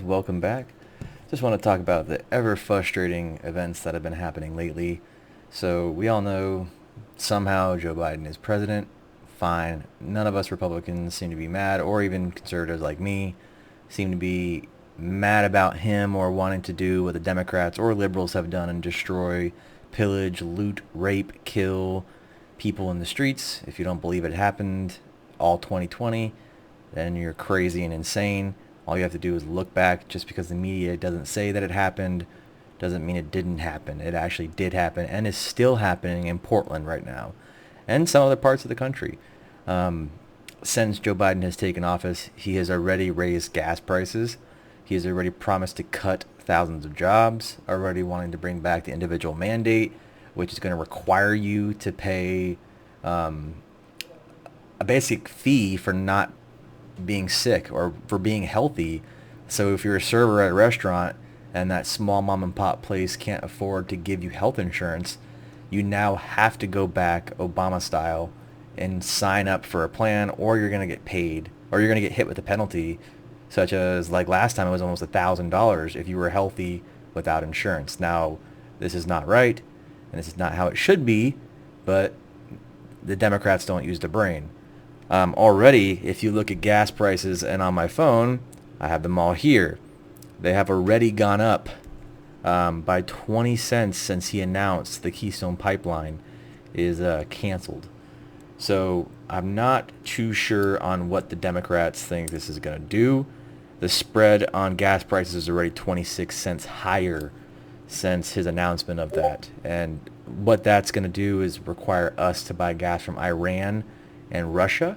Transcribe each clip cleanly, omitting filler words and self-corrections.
welcome back. Just want to talk about the ever frustrating events that have been happening lately. So we all know somehow Joe Biden is president. Fine. None of us Republicans seem to be mad, or even conservatives like me seem to be mad about him or wanting to do what the Democrats or liberals have done and destroy, pillage, loot, rape, kill people in the streets. If you don't believe it happened all 2020, then you're crazy and insane. All you have to do is look back. Just because the media doesn't say that it happened doesn't mean it didn't happen. It actually did happen and is still happening in Portland right now and some other parts of the country. Um, since Joe Biden has taken office, he has already raised gas prices. He has already promised to cut thousands of jobs, already wanting to bring back the individual mandate, which is going to require you to pay um, a basic fee for not being sick or for being healthy. So if you're a server at a restaurant and that small mom and pop place can't afford to give you health insurance, you now have to go back Obama style and sign up for a plan, or you're going to get paid, or you're going to get hit with a penalty, such as like last time it was almost $1,000 if you were healthy without insurance. Now, this is not right, and this is not how it should be, but the Democrats don't use the brain. Already, if you look at gas prices and on my phone, I have them all here. They have already gone up by 20 cents since he announced the Keystone Pipeline is canceled. So I'm not too sure on what the Democrats think this is going to do. The spread on gas prices is already 26 cents higher since his announcement of that. And what that's going to do is require us to buy gas from Iran and Russia.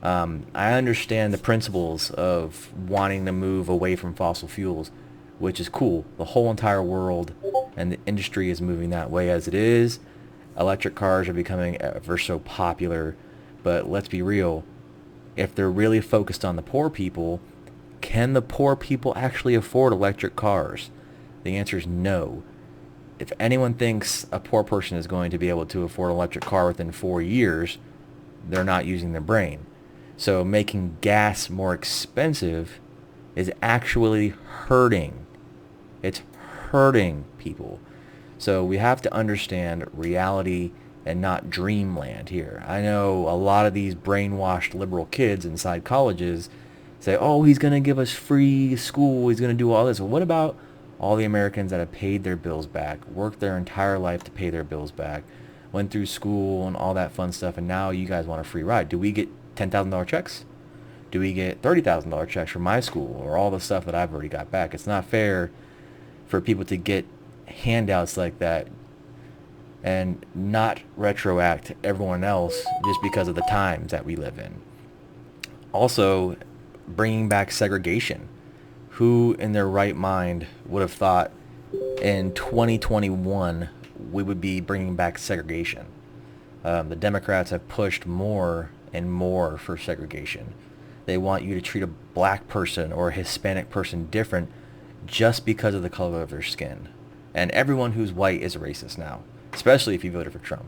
I understand the principles of wanting to move away from fossil fuels, which is cool. The whole entire world and the industry is moving that way as it is. Electric cars are becoming ever so popular, but let's be real. If they're really focused on the poor people, can the poor people actually afford electric cars? The answer is no. If anyone thinks a poor person is going to be able to afford an electric car within 4 years, they're not using their brain. So making gas more expensive is actually hurting. It's hurting people. So we have to understand reality and not dreamland here. I know a lot of these brainwashed liberal kids inside colleges say, oh, he's going to give us free school, he's going to do all this. Well, what about all the Americans that have paid their bills back, worked their entire life to pay their bills back, went through school and all that fun stuff, and now you guys want a free ride? Do we get $10,000 checks? Do we get $30,000 checks from my school or all the stuff that I've already got back? It's not fair for people to get handouts like that and not retroact to everyone else just because of the times that we live in. Also, bringing back segregation. Who in their right mind would have thought in 2021 we would be bringing back segregation? The Democrats have pushed more and more for segregation. They want you to treat a black person or a Hispanic person different just because of the color of their skin. And everyone who's white is a racist now, especially if you voted for Trump.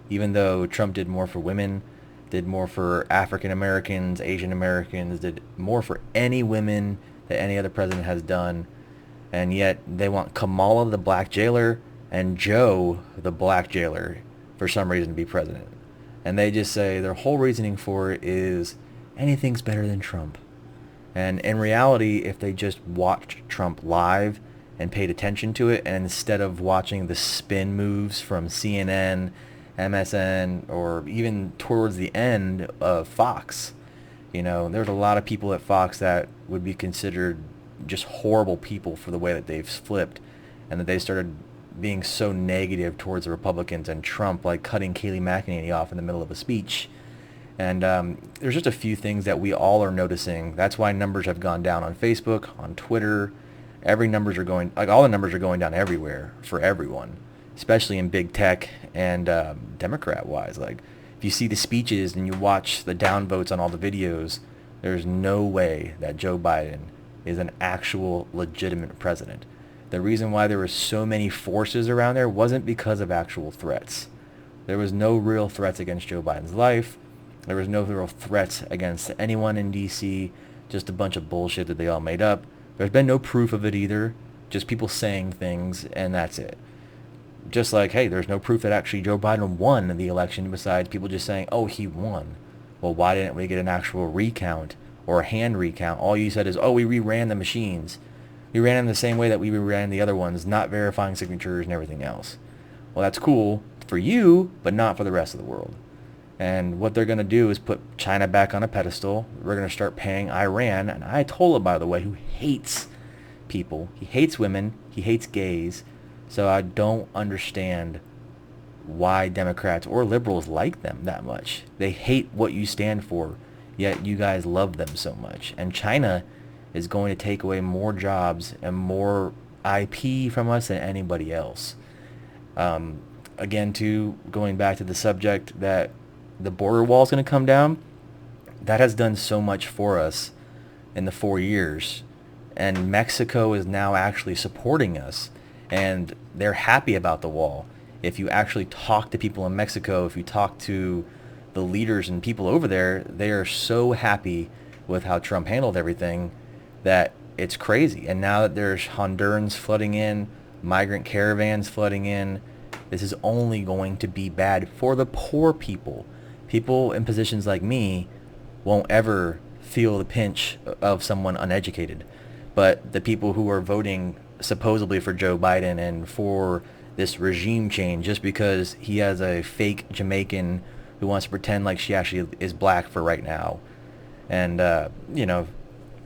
Even though Trump did more for women, did more for African Americans, Asian Americans, did more for any women that any other president has done, and yet they want Kamala, the black jailer, and Joe, the black jailer, for some reason to be president. And they just say their whole reasoning for it is anything's better than Trump. And in reality, if they just watched Trump live and paid attention to it, and instead of watching the spin moves from CNN, MSN, or even towards the end of Fox, there's a lot of people at Fox that would be considered just horrible people for the way that they've flipped and that they started being so negative towards the Republicans and Trump, like cutting Kayleigh McEnany off in the middle of a speech. And there's just a few things that we all are noticing. That's why numbers have gone down on Facebook, on Twitter. All the numbers are going down everywhere for everyone, especially in big tech and Democrat-wise. Like, if you see the speeches and you watch the downvotes on all the videos, there's no way that Joe Biden is an actual legitimate president. The reason why there were so many forces around there wasn't because of actual threats. There was no real threats against Joe Biden's life. There was no real threats against anyone in D.C., just a bunch of bullshit that they all made up There's been no proof of it either, just people saying things, and that's it. Just like, hey, there's no proof that actually Joe Biden won the election besides people just saying, oh, he won. Well, why didn't we get an actual recount or a hand recount? All you said is, oh, we reran the machines. We ran them the same way that we reran the other ones, not verifying signatures and everything else. Well, that's cool for you, but not for the rest of the world. And what they're going to do is put China back on a pedestal. We're going to start paying Iran, an Ayatollah, by the way, who hates people. He hates women. He hates gays. So I don't understand why Democrats or liberals like them that much. They hate what you stand for, yet you guys love them so much. And China is going to take away more jobs and more IP from us than anybody else. Again, too, going back to the subject that the border wall is going to come down, that has done so much for us in the 4 years. And Mexico is now actually supporting us, and they're happy about the wall. If you actually talk to people in Mexico, if you talk to the leaders and people over there, they are so happy with how Trump handled everything that it's crazy. And now that there's Hondurans flooding in, migrant caravans flooding in, this is only going to be bad for the poor people. People in positions like me won't ever feel the pinch of someone uneducated. But the people who are voting supposedly for Joe Biden and for this regime change just because he has a fake Jamaican who wants to pretend like she actually is black for right now. And,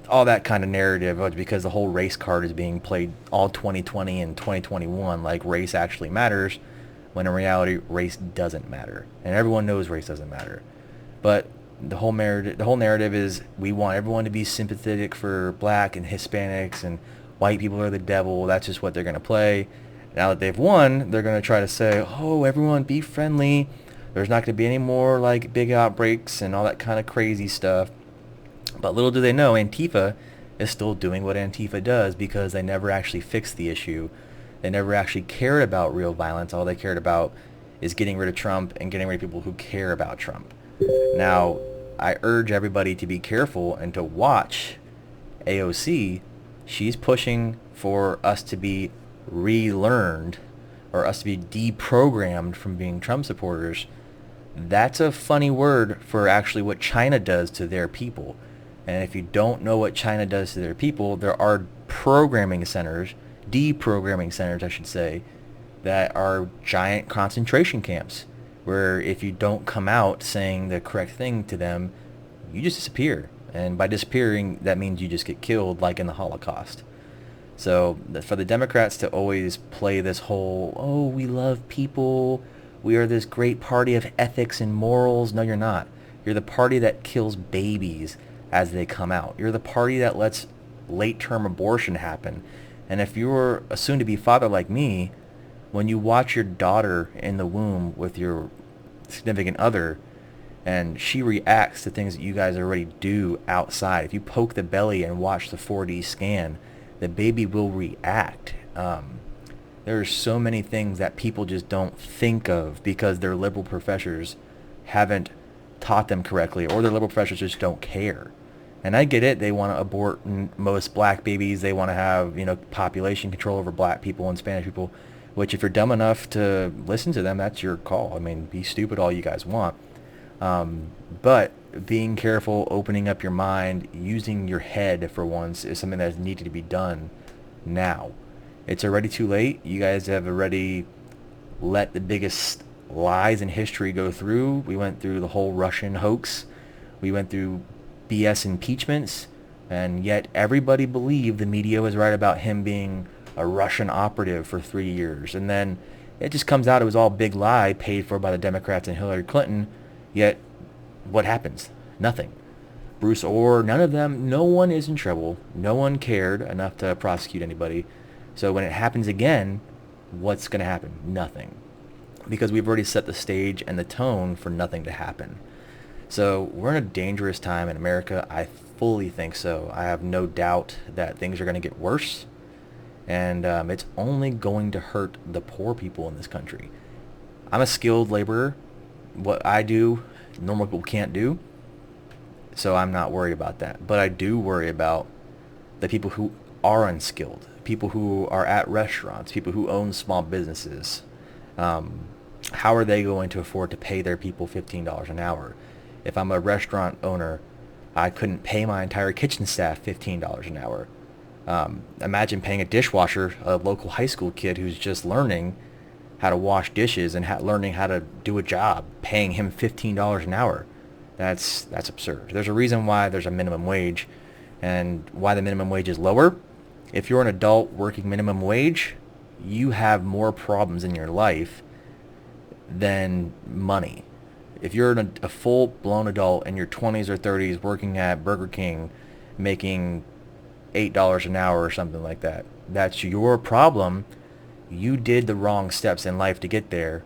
all that kind of narrative because the whole race card is being played all 2020 and 2021 like race actually matters, when in reality race doesn't matter. And everyone knows race doesn't matter. But the whole narrative is we want everyone to be sympathetic for black and Hispanics and white people are the devil. That's just what they're going to play. Now that they've won, they're going to try to say, oh, everyone be friendly. There's not going to be any more like big outbreaks and all that kind of crazy stuff. But little do they know, Antifa is still doing what Antifa does because they never actually fixed the issue. They never actually cared about real violence. All they cared about is getting rid of Trump and getting rid of people who care about Trump. Now, I urge everybody to be careful and to watch AOC. She's pushing for us to be relearned or us to be deprogrammed from being Trump supporters. That's a funny word for actually what China does to their people. And if you don't know what China does to their people, there are programming centers, deprogramming centers, I should say, that are giant concentration camps where if you don't come out saying the correct thing to them, you just disappear. And by disappearing, that means you just get killed like in the Holocaust. So for the Democrats to always play this whole, oh, we love people, we are this great party of ethics and morals. No, you're not. You're the party that kills babies as they come out. You're the party that lets late-term abortion happen. And if you're a soon-to-be father like me, when you watch your daughter in the womb with your significant other and she reacts to things that you guys already do outside, if you poke the belly and watch the 4D scan, the baby will react. There are so many things that people just don't think of because their liberal professors haven't taught them correctly, or their liberal professors just don't care. And I get it. They want to abort most black babies. They want to have, population control over black people and Spanish people, which if you're dumb enough to listen to them, that's your call. I mean, be stupid all you guys want. But being careful, opening up your mind, using your head for once is something that needed to be done now. It's already too late. You guys have already let the biggest lies in history go through. We went through the whole Russian hoax. We went through BS impeachments, and yet everybody believed the media was right about him being a Russian operative for 3 years. And then it just comes out it was all big lie paid for by the Democrats and Hillary Clinton. Yet what happens? Nothing. Bruce Orr, none of them, no one is in trouble. No one cared enough to prosecute anybody. So when it happens again, what's going to happen? Nothing. Because we've already set the stage and the tone for nothing to happen. So we're in a dangerous time in America. I fully think so. I have no doubt that things are going to get worse. And it's only going to hurt the poor people in this country. I'm a skilled laborer. What I do, normal people can't do. So I'm not worried about that. But I do worry about the people who are unskilled, people who are at restaurants, people who own small businesses. How are they going to afford to pay their people $15 an hour? If I'm a restaurant owner, I couldn't pay my entire kitchen staff $15 an hour. Imagine paying a dishwasher, a local high school kid who's just learning how to wash dishes and learning how to do a job, paying him $15 an hour. That's absurd. There's a reason why there's a minimum wage and why the minimum wage is lower. If you're an adult working minimum wage, you have more problems in your life than money. If you're a full-blown adult in your 20s or 30s working at Burger King making $8 an hour or something like that, that's your problem. You did the wrong steps in life to get there,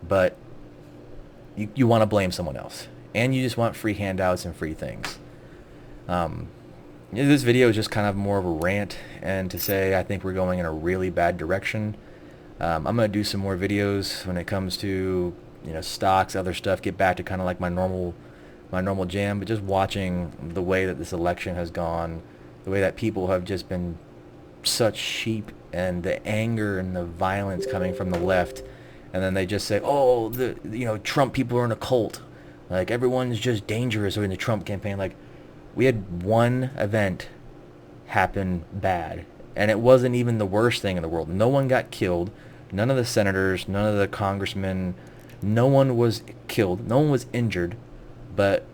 but you want to blame someone else. And you just want free handouts and free things. This video is just kind of more of a rant and to say I think we're going in a really bad direction. I'm going to do some more videos when it comes to stocks, other stuff, get back to kind of like my normal jam, but just watching the way that this election has gone, the way that people have just been such sheep, and the anger and the violence coming from the left, and then they just say, oh, Trump people are in a cult, like everyone's just dangerous in the Trump campaign. Like, we had one event happen bad, and it wasn't even the worst thing in the world. No one got killed, none of the senators, none of the congressmen, no one was killed, no one was injured, but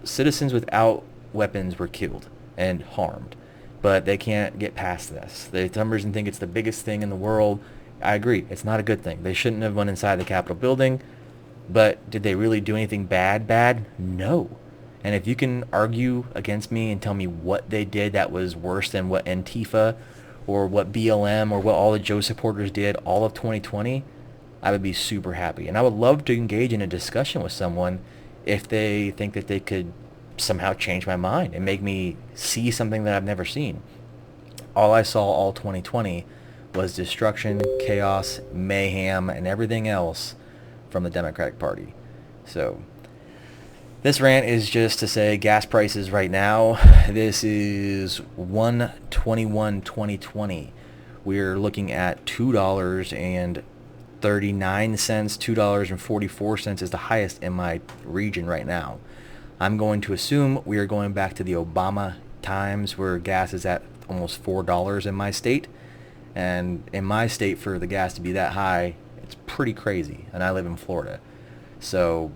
citizens without weapons were killed and harmed. But they can't get past this. The numbers and think it's the biggest thing in the world. I agree. It's not a good thing. They shouldn't have went inside the Capitol building. But did they really do anything bad? No. And if you can argue against me and tell me what they did that was worse than what Antifa or what BLM or what all the Joe supporters did all of 2020, I would be super happy. And I would love to engage in a discussion with someone if they think that they could somehow change my mind and make me see something that I've never seen. All I saw all 2020 was destruction, chaos, mayhem, and everything else from the Democratic Party. So this rant is just to say gas prices right now. This is 1/21/2020. We're looking at $2.39, $2.44 is the highest in my region right now. I'm going to assume we are going back to the Obama times where gas is at almost $4 in my state. And in my state, for the gas to be that high, it's pretty crazy. And I live in Florida. So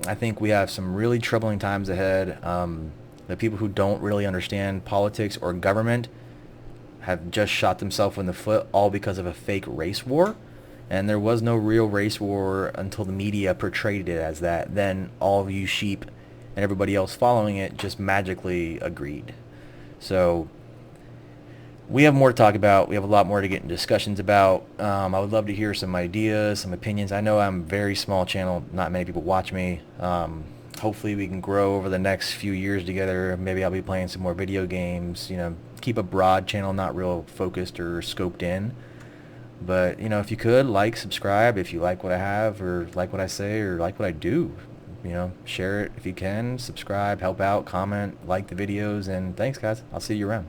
I think we have some really troubling times ahead. The people who don't really understand politics or government have just shot themselves in the foot, all because of a fake race war. And there was no real race war until the media portrayed it as that. Then all of you sheep and everybody else following it just magically agreed. So we have more to talk about. We have a lot more to get in discussions about. I would love to hear some ideas, some opinions. I know I'm a very small channel. Not many people watch me. Hopefully we can grow over the next few years together. Maybe I'll be playing some more video games. Keep a broad channel, not real focused or scoped in. But, if you could, like, subscribe if you like what I have or like what I say or like what I do. Share it if you can, subscribe, help out, comment, like the videos, and thanks, guys. I'll see you around.